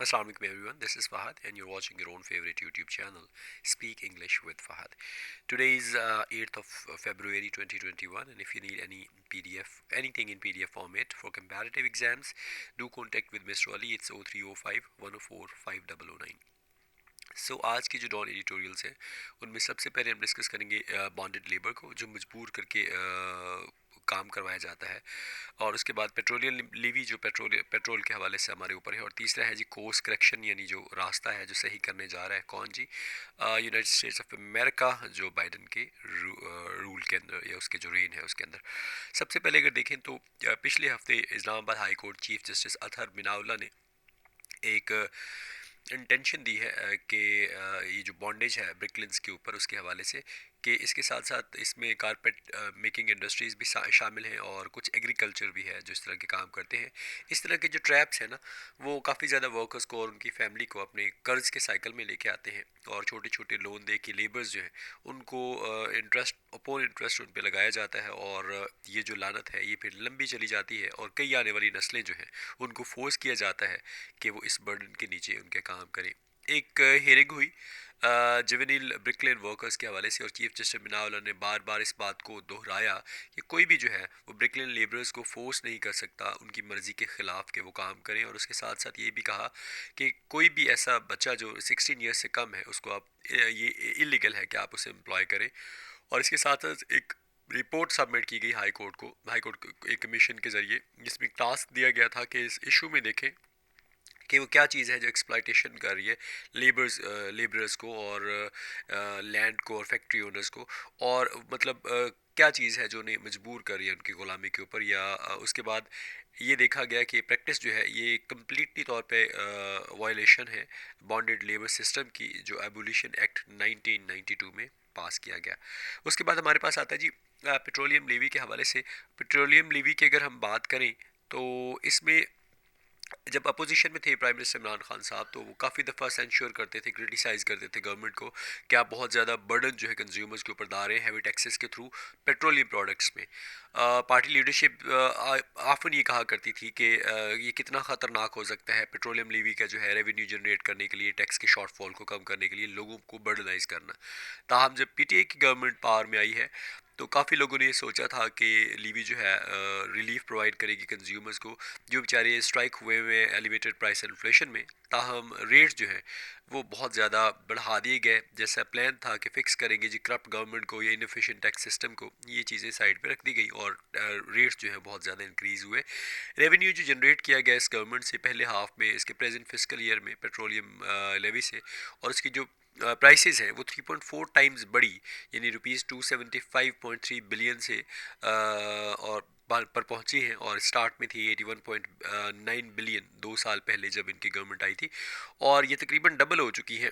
Assalamu alaikum everyone, this is Fahad and you're watching your own favorite YouTube channel, Speak English with Fahad. Today is 8th of February 2021, and if you need any PDF, anything in PDF format for comparative exams, do contact with Mr. Ali, it's 0305 104 5009. सो आज की जो don editorials हैं उनमें सबसे पहले हम discuss करेंगे bonded labour को जो मजबूर करके काम करवाया जाता है, और उसके बाद पेट्रोलियम लीवी जो पेट्रोल के हवाले से हमारे ऊपर है, और तीसरा है जी कोर्स करेक्शन यानी जो रास्ता है जो सही करने जा रहा है कौन जी, यूनाइटेड स्टेट्स ऑफ अमेरिका जो बाइडन के रूल के अंदर या उसके जो रेन है उसके अंदर। सबसे पहले अगर देखें तो पिछले हफ्ते Islamabad high court chief justice Athar Minallah ने एक इंटेंशन दी है कि ये जो बॉन्डेज है ब्रिकलिन्स के ऊपर उसके हवाले से कि इसके साथ साथ इसमें कारपेट मेकिंग इंडस्ट्रीज़ भी शामिल हैं और कुछ एग्रीकल्चर भी है जो इस तरह के काम करते हैं। इस तरह के जो ट्रैप्स हैं ना वो काफ़ी ज़्यादा वर्कर्स को और उनकी फैमिली को अपने कर्ज के साइकिल में लेके आते हैं, और छोटे छोटे लोन दे के लेबर्स जो हैं उनको इंटरेस्ट अपॉन इंटरेस्ट उन पर लगाया जाता है, और ये जो लानत है ये फिर लंबी चली जाती है और कई आने वाली नस्लें जो हैं उनको फोर्स किया जाता है कि वो इस बर्डन के नीचे उनके काम करें। एक हियरिंग हुई जुवेनिल ब्रिकलेन वर्कर्स के हवाले से, और चीफ जस्टिस बिनाउल्ला ने बार बार इस बात को दोहराया कि कोई भी जो है वो ब्रिकलेन लेबरर्स को फोर्स नहीं कर सकता उनकी मर्ज़ी के ख़िलाफ़ कि वो काम करें, और उसके साथ साथ ये भी कहा कि कोई भी ऐसा बच्चा जो 16 ईयर्स से कम है उसको आप ये इलीगल है कि आप उसे एम्प्लॉय करें। और इसके साथ साथ एक रिपोर्ट सबमिट की गई हाई कोर्ट को, हाई कोर्ट को एक कमीशन के ज़रिए, जिसमें टास्क दिया गया था कि इस इशू में देखें कि वो क्या चीज़ है जो एक्सप्लॉयटेशन कर रही है लेबरर्स को और लैंड को और फैक्ट्री ओनर्स को, और मतलब क्या चीज़ है जो उन्हें मजबूर कर रही है उनकी ग़ुलामी के ऊपर, या उसके बाद ये देखा गया कि प्रैक्टिस जो है ये कम्प्लीटली तौर पे वायलेशन है बॉन्डेड लेबर सिस्टम की जो एबोलिशन एक्ट 1992 में पास किया गया। उसके बाद हमारे पास आता है जी पेट्रोलियम लेवी के हवाले से। पेट्रोलियम लेवी की अगर हम बात करें तो इसमें जब अपोजिशन में थे प्राइम मिनिस्टर इमरान खान साहब तो वो काफ़ी दफ़ा सेंश्योर करते थे, क्रिटिसाइज़ करते थे गवर्नमेंट को कि आप बहुत ज़्यादा बर्डन जो है कंज्यूमर्स के ऊपर डाल रहे हैं हैवी टैक्सेस के थ्रू पेट्रोलियम प्रोडक्ट्स में। पार्टी लीडरशिप ऑफन ये कहा करती थी कि ये कितना ख़तरनाक हो सकता है पेट्रोलियम लीवी का जो है रेवेन्यू जनरेट करने के लिए, टैक्स के शॉर्टफॉल को कम करने के लिए लोगों को बर्डनाइज करना। ताहम जब पीटीआई की गवर्नमेंट पावर में आई है तो काफ़ी लोगों ने ये सोचा था कि लीवी जो है रिलीफ प्रोवाइड करेगी कंज्यूमर्स को जो बेचारे स्ट्राइक हुए हुए एलिवेटेड प्राइस इन्फ्लेशन में। ताहम रेट्स जो हैं वो बहुत ज़्यादा बढ़ा दिए गए, जैसा प्लान था कि फ़िक्स करेंगे जी करप्ट गवर्नमेंट को या इनफिशिएंट टैक्स सिस्टम को, ये चीज़ें साइड पे रख दी गई और रेट्स जो है बहुत ज़्यादा इंक्रीज़ हुए। रेवेन्यू जो जनरेट किया गया इस गवर्नमेंट से पहले हाफ में इसके प्रेजेंट फिस्कल ईयर में पेट्रोलियम लेवी से, और उसकी जो प्राइसेस हैं वो 3.4 टाइम्स बढ़ी, यानी ₹275.3 बिलियन से और पर पहुंची हैं, और स्टार्ट में थी 81.9 बिलियन 2 साल पहले जब इनकी गवर्नमेंट आई थी, और ये तकरीबन डबल हो चुकी है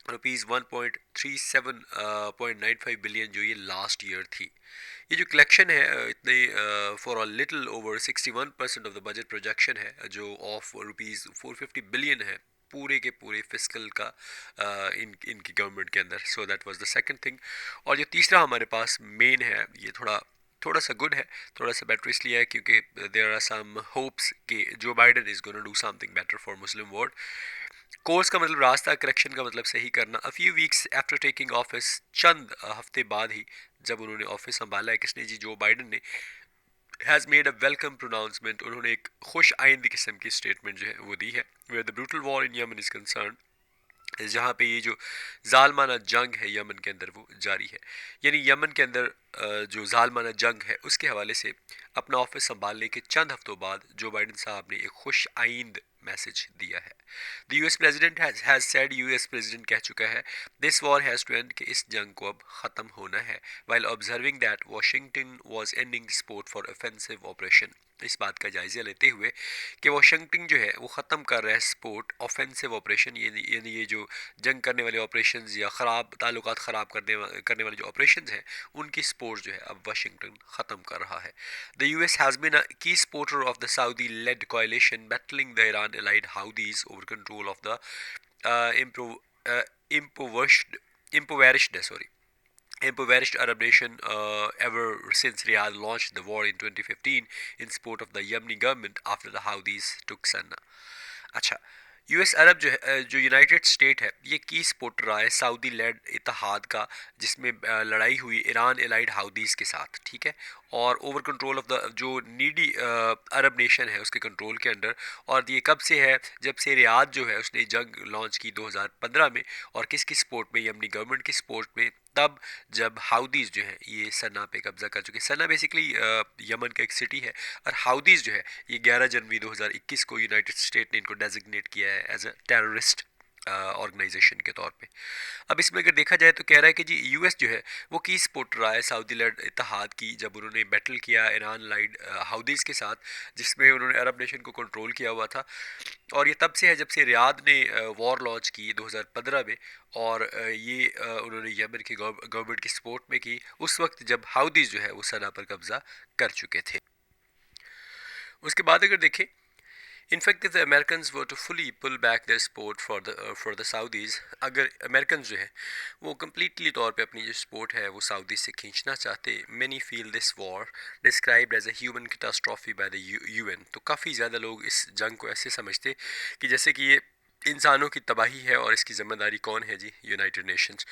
₹1.37.95 बिलियन जो ये लास्ट ईयर थी। ये जो कलेक्शन है इतने for a little over 61% of the budget projection है जो ऑफ ₹450 बिलियन है पूरे के पूरे फिस्कल का इनकी गवर्नमेंट के अंदर। सो that was the second thing. और जो तीसरा हमारे पास मेन है ये थोड़ा थोड़ा सा गुड है, थोड़ा सा बेटर इसलिए है क्योंकि देयर आर सम होप्स कि Joe Biden is gonna do something better for Muslim world. Course का मतलब रास्ता, करेक्शन का मतलब सही करना। A few weeks after taking office, चंद हफ्ते बाद ही जब उन्होंने ऑफिस संभाला है किसने जी, जो बाइडन ने, has made a welcome pronouncement, उन्होंने एक खुश आइंद किस्म की स्टेटमेंट जो है वो दी है। Where the brutal war in Yemen is concern, जहाँ पे ये जो जालमाना जंग है यमन के अंदर वो जारी है, यानी यमन के अंदर जो जालमाना जंग है उसके हवाले से अपना ऑफिस संभालने के चंद हफ्तों बाद जो बाइडन साहब ने एक खुश आइंद मैसेज दिया है। The US president has said, US president कह चुका है this war has to end, कि इस जंग को अब ख़त्म होना है, while observing that Washington was ending support for offensive operation. इस बात का जायज़ा लेते हुए कि वाशिंगटन जो है वो ख़त्म कर रहा है सपोर्ट ऑफेंसिव ऑपरेशन, यानी ये जो जंग करने वाले ऑपरेशंस या ख़राब ताल्लुकात ख़राब करने वाले जो ऑपरेशंस हैं उनकी सपोर्ट जो है अब वाशिंगटन ख़त्म कर रहा है। The US has been a key supporter of the Saudi led coalition battling the Iran allied Houthis over control of the uh, impro- uh, impoverished impoverished sorry impoverished Arab nation ever since Riyadh launched the war in 2015 in support of the Yemeni government after the Houthis took Sana'a. अच्छा, US अरब जो है जो United state है ये की support रहा है Saudi lead इत्तेहाद का, जिसमें लड़ाई हुई ईरान एलाइड हाउदीज़ के साथ, ठीक है, और ओवर कंट्रोल ऑफ द जो नीडी अरब नेशन है उसके कंट्रोल के अंडर। और ये कब से है, जब से रियाद जो है उसने जंग लॉन्च की 2015 में, और किसकी सपोर्ट में, यमनी गवर्नमेंट की सपोर्ट में, तब जब हाउदीज़ जो है ये सना पे कब्जा कर चुके। सना बेसिकली यमन का एक सिटी है, और हाउदीज़ जो है ये 11 जनवरी 2021 को यूनाइटेड स्टेट ने इनको डेजिग्नेट किया है एज अ टेररिस्ट ऑर्गेनाइजेशन के तौर पे। अब इसमें अगर देखा जाए तो कह रहा है कि जी यूएस जो है वो की सपोर्ट रहा है सऊदी लेड इत्तेहाद की, जब उन्होंने बैटल किया ईरान लाइड हाउदीज़ के साथ, जिसमें उन्होंने अरब नेशन को कंट्रोल किया हुआ था। और ये तब से है जब से रियाद ने वॉर लॉन्च की 2015 में, और ये उन्होंने यमन की गवर्नमेंट की सपोर्ट में की, उस वक्त जब हाउदीज़ जो है वो सना पर कब्जा कर चुके थे। उसके बाद अगर देखें, In fact, if the Americans were to fully pull back their support for the Saudis, अगर Americans जो है वो completely तौर पे अपनी जो support है वो Saudis से खींचना चाहते, many feel this war described as a human catastrophe by the UN, तो काफ़ी ज़्यादा लोग इस जंग को ऐसे समझते कि जैसे कि ये इंसानों की तबाही है, और इसकी ज़िम्मेदारी कौन है जी, United Nations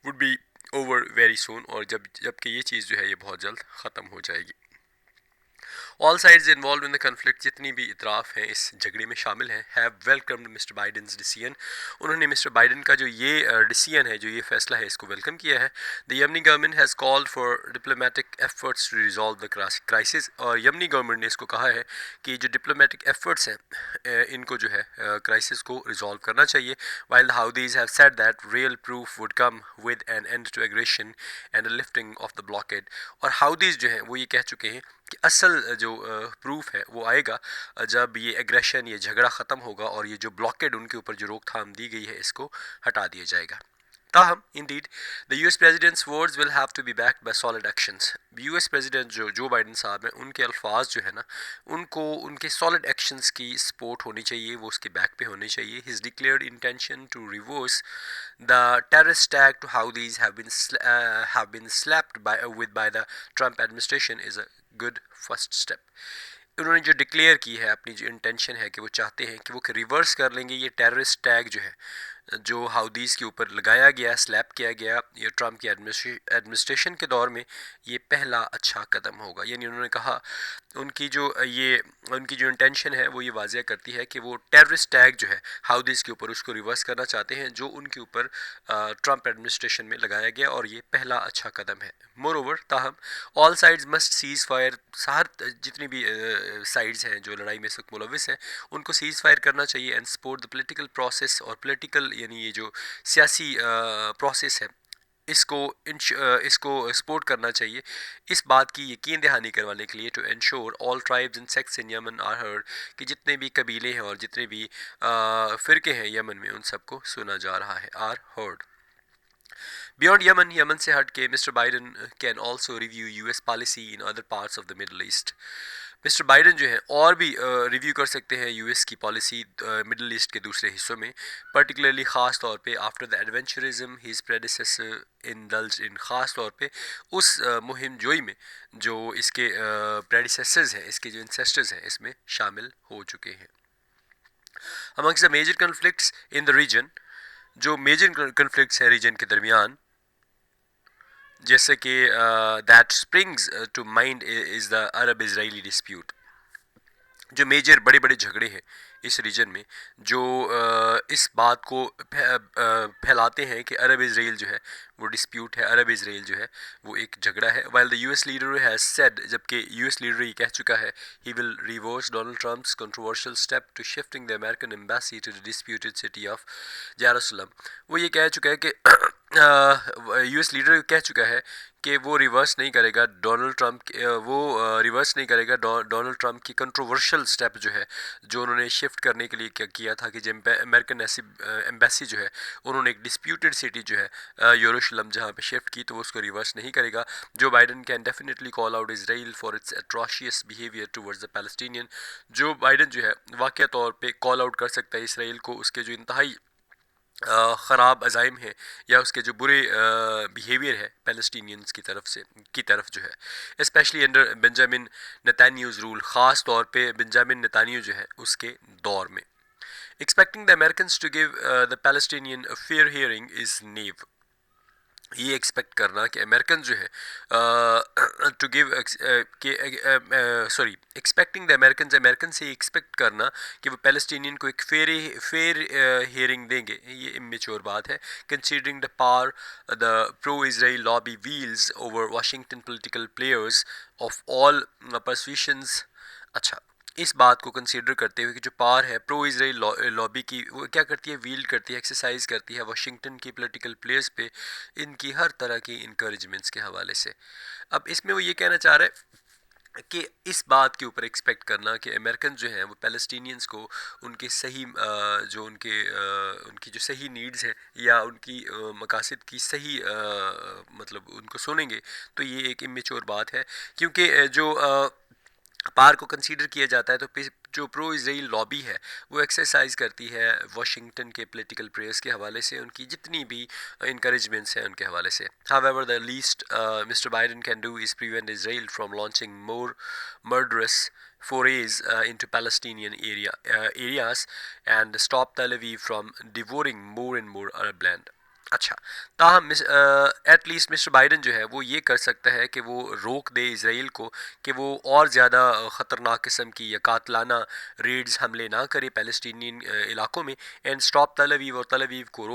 would be over very soon, और जबकि ये चीज़ जो है ये बहुत जल्द ख़त्म हो जाएगी। All sides involve in the conflict, जितनी भी इतराफ़ हैं इस झगड़े में शामिल हैं, हैव वेलकम्ड मिस्टर बाइडन्स डिसीजन, उन्होंने मिस्टर बाइडन का जो ये डिसीजन है, जो ये फैसला है, इसको वेलकम किया है। The Yemeni government has called for diplomatic efforts to resolve the crisis, और यमनी गवर्नमेंट ने इसको कहा है कि जो डिप्लोमेटिक एफर्ट्स हैं इनको जो है क्राइसिस को रिजॉल्व करना चाहिए। While the Houthis have said that real proof would come with an end to aggression and a lifting of the blockade, और हाउदीज़ जो हैं वो ये कह चुके हैं कि असल जो प्रूफ है वो आएगा जब ये एग्रेशन, ये झगड़ा ख़त्म होगा, और ये जो ब्लॉकेड उनके ऊपर जो रोकथाम दी गई है इसको हटा दिया जाएगा। ताहम indeed the US president's words will have to be backed by solid actions, US president Joe Biden साहब हैं उनके अल्फाज जो है ना, उनको उनके सॉलिड एक्शंस की सपोर्ट होनी चाहिए, वो उसके बैक पे होने चाहिए। His declared intention to reverse the terrorist tag to Houthis have been slapped by the Trump administration is a good first step. उन्होंने जो डिक्लेयर की है, अपनी जो इंटेंशन है कि वो चाहते हैं कि वो रिवर्स कर लेंगे ये टेररिस्ट टैग जो है जो हाउदीज़ के ऊपर लगाया गया, स्लैप किया गया ये ट्रंप की एडमिनिस्ट्रेशन के दौर में, ये पहला अच्छा कदम होगा। यानी उन्होंने कहा उनकी जो इंटेंशन है वो ये वाज़ह करती है कि वो टेररिस्ट टैग जो है हाउदीज़ के ऊपर उसको रिवर्स करना चाहते हैं, जो उनके ऊपर ट्रंप एडमिनिस्ट्रेशन में लगाया गया, और ये पहला अच्छा कदम है। मोर ओवर ताहम all sides must cease fire, हर जितनी भी साइड्स हैं जो लड़ाई में इस वक्त मुलविस हैं उनको सीज़ फायर करना चाहिए, and support the political process, और पोलिटिकल यानी ये जो सियासी प्रोसेस है इसको सपोर्ट करना चाहिए, इस बात की यकीन दहानी करवाने के लिए, to ensure all tribes and sects in Yemen are heard, कि जितने भी कबीले हैं और जितने भी फ़िरके हैं यमन में उन सबको सुना जा रहा है, आर हर्ड। बियॉन्ड यमन से हट के mister Biden can also review US policy in other parts of the Middle east, mister Biden जो है और भी रिव्यू कर सकते हैं यूएस की पॉलिसी मिडल ईस्ट के दूसरे हिस्सों में, पर्टिकुलरली ख़ास तौर पे after the adventurism his predecessor indulged in, ख़ास तौर पे उस मुहिम जोई में जो इसके प्रेडिसेसर्स हैं, इसके जो इंसेस्टर्स हैं इसमें शामिल हो चुके हैं। Amongst the major conflicts in the region, जो मेजर कन्फ्लिक्ट्स हैं रीजन के दरमियान, जैसे कि that springs to mind is the Arab Israeli dispute, जो मेजर बड़े बड़े झगड़े हैं इस रीजन में, जो इस बात को फैलाते हैं कि अरब इसराइल जो है वो डिस्प्यूट है, अरब इसराइल जो है वो एक झगड़ा है। While the US leader has said, जबकि यूएस लीडर ये कह चुका है, he will reverse Donald Trump's controversial step to shifting the American embassy to the disputed city of Jerusalem, वो ये कह चुका है कि यूएस लीडर कह चुका है कि वो रिवर्स नहीं करेगा डोनाल्ड ट्रम्प की कंट्रोवर्शियल स्टेप जो है, जो उन्होंने शिफ्ट करने के लिए क्या किया था कि जब अमेरिकन एम्बेसी जो है उन्होंने एक डिस्प्यूटेड सिटी जो है यरूशलेम जहाँ पे शिफ्ट की, तो वो उसको रिवर्स नहीं करेगा। जो Biden can definitely call out Israel for its atrocious behaviour towards the Palestinian, जो बाइडन जो है वाक़ई तौर पे कॉल आउट कर सकता है इसराइल को उसके जो इंतहाई ख़राब अज़ाइम है या उसके जो बुरे बिहेवियर है पैलेस्टीनियंस की तरफ जो है, स्पेशली अंडर बेंजामिन नेतान्याहू's रूल, ख़ास तौर पे बेंजामिन नेतान्याहू जो है उसके दौर में। Expecting the Americans to give the Palestinian a fair hearing is naive. ये एक्सपेक्ट करना कि अमेरिकन जो है to give sorry expecting the American से एक्सपेक्ट करना कि वो पैलेस्टीनियन को एक फेयर हियरिंग देंगे, ये इमेच्योर बात है, considering the power the pro Israel lobby wields over Washington political players of all persuasions. अच्छा, इस बात को कंसीडर करते हुए कि जो पावर है प्रो इजराइल लॉबी की, वो क्या करती है, व्हील करती है, एक्सरसाइज करती है वाशिंगटन की पॉलिटिकल प्लेयर्स पे इनकी हर तरह की इंकरेजमेंट्स के हवाले से। अब इसमें वो ये कहना चाह रहा है कि इस बात के ऊपर एक्सपेक्ट करना कि अमेरिकन जो हैं वो पैलेस्टीनियंस को उनके सही जो उनकी जो सही नीड्स हैं या उनकी मकासद की सही मतलब उनको सुनेंगे, तो ये एक इमेच्योर बात है, क्योंकि जो पार को कंसीडर किया जाता है तो जो प्रो इजराइल लॉबी है वो एक्सरसाइज करती है वाशिंगटन के पॉलिटिकल प्रेयर्स के हवाले से, उनकी जितनी भी इंकरेजमेंट्स हैं उनके हवाले से। However the least mister Biden can do is prevent Israel from launching more murderous forays into Palestinian areas and stop Tel Aviv from devouring more and more Arab land. अच्छा, ताहम एटलीस्ट मिस्टर बाइडन जो है वो ये कर सकता है कि वो रोक दे इसराइल को कि वो और ज़्यादा ख़तरनाक किस्म की या कातलाना रेड्स हमले ना करे पैलेस्टीनियन इलाकों में, एंड स्टॉप तल अवीव और तल अवीव को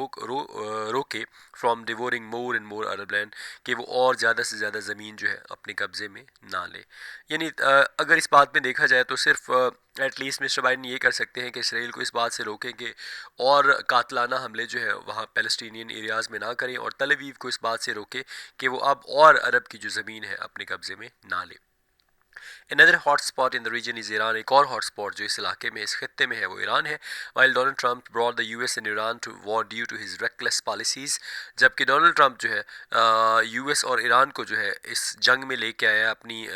रोके from devouring more and more Arab land, कि वो और ज़्यादा से ज़्यादा ज़मीन जो है अपने कब्ज़े में ना ले। यानी अगर इस बात में देखा जाए तो सिर्फ एटलीस्ट मिस्टर बाइडन ये कर सकते हैं कि इसराइल को इस बात से रोकें कि और कातलाना हमले जो है वहाँ पैलेस्टीनियन एरियाज़ में ना करें, और तल अवीव को इस बात से रोके कि वो अब और अरब की जो ज़मीन है अपने कब्ज़े में ना ले। Another hot spot in the region is Iran. एक और हॉट स्पॉट जो इस इलाके में, इस खत्ते में है, वो ईरान है। While Donald Trump brought the US and Iran to war due to his reckless policies, जबकि डोनाल्ड ट्रंप जो है यूएस और ईरान को जो है इस जंग में लेके आया अपनी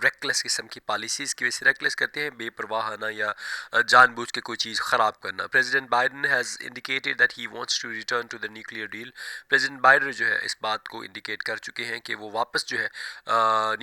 रेकलेस किस्म की पॉलिसीज़ की वजह से। रेकलेस करते हैं बेपरवाह आना या जानबूझ के कोई चीज़ ख़राब करना। President Biden has indicated that he wants to return to the nuclear deal. President Biden जो है इस बात को इंडिकेट कर चुके हैं कि वो वापस जो है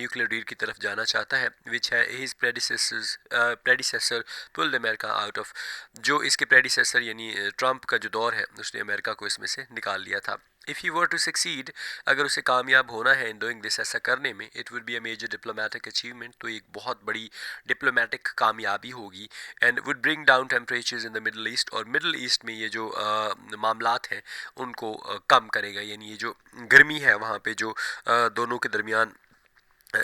न्यूक्लियर डील की तरफ जाना चाहता है, विच है his predecessor pulled America out of. जो इसके प्रेडिसेसर यानी ट्रंप का जो दौर है उसने अमेरिका को इसमें से निकाल लिया था। If he were to succeed, अगर उसे कामयाब होना है इन डूइंग दिस, ऐसा करने में, it would be a major diplomatic achievement, तो एक बहुत बड़ी डिप्लोमेटिक कामयाबी होगी, and would bring down temperatures in the Middle East, और मिडल ईस्ट में ये जो मामलात हैं उनको कम करेगा, यानी ये जो गर्मी है वहाँ पे जो दोनों के दरमियान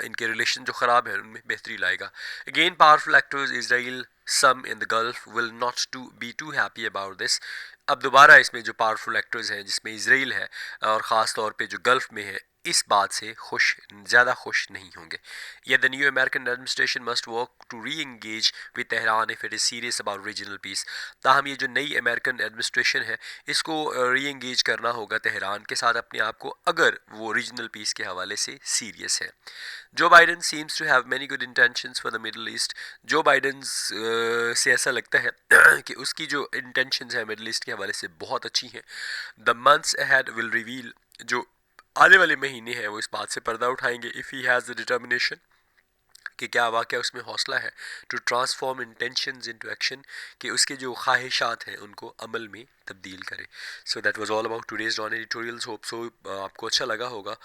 इनके रिलेशन जो ख़राब है उनमें बेहतरी लाएगा। Again powerful actors Israel some in the Gulf will not to be too happy about this. अब दोबारा इसमें जो पावरफुल एक्टर्स हैं जिसमें इसराइल है और ख़ास तौर पे जो गल्फ में है, इस बात से ज़्यादा खुश नहीं होंगे। या the new American administration must work to reengage with Tehran if it is serious about regional peace. ताहम ये जो नई अमेरिकन एडमिनिस्ट्रेशन है इसको री एंगेज करना होगा तेहरान के साथ अपने आप को, अगर वो रीजनल पीस के हवाले से सीरियस है। Joe Biden seems to have many good intentions for the Middle East. Joe Biden से ऐसा लगता है कि उसकी जो इंटेंशंस हैं मिडल ईस्ट के हवाले से बहुत अच्छी हैं। The months ahead will reveal, जो आने वाले महीने हैं वो इस बात से पर्दा उठाएंगे। If he has the determination, कि क्या वाक़या उसमें हौसला है, to transform intentions into action, कि उसके जो ख्वाहिशात हैं उनको अमल में तब्दील करे। So that was all about today's Dawn editorials. Hope so आपको अच्छा लगा होगा।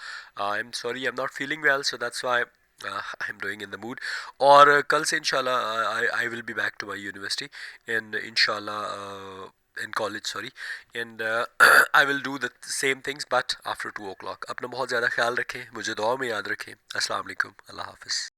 I am sorry I am not feeling well, so that's why I am doing in the mood. और कल से इंशाल्लाह I will be back to my university and इंशाल्लाह in college, sorry, and I will do the same things but after 2 o'clock. अपना बहुत ज़्यादा ख्याल रखें, मुझे दुआ में याद रखें। अस्सलाम वालेकुम, अल्लाह हाफ़िज़।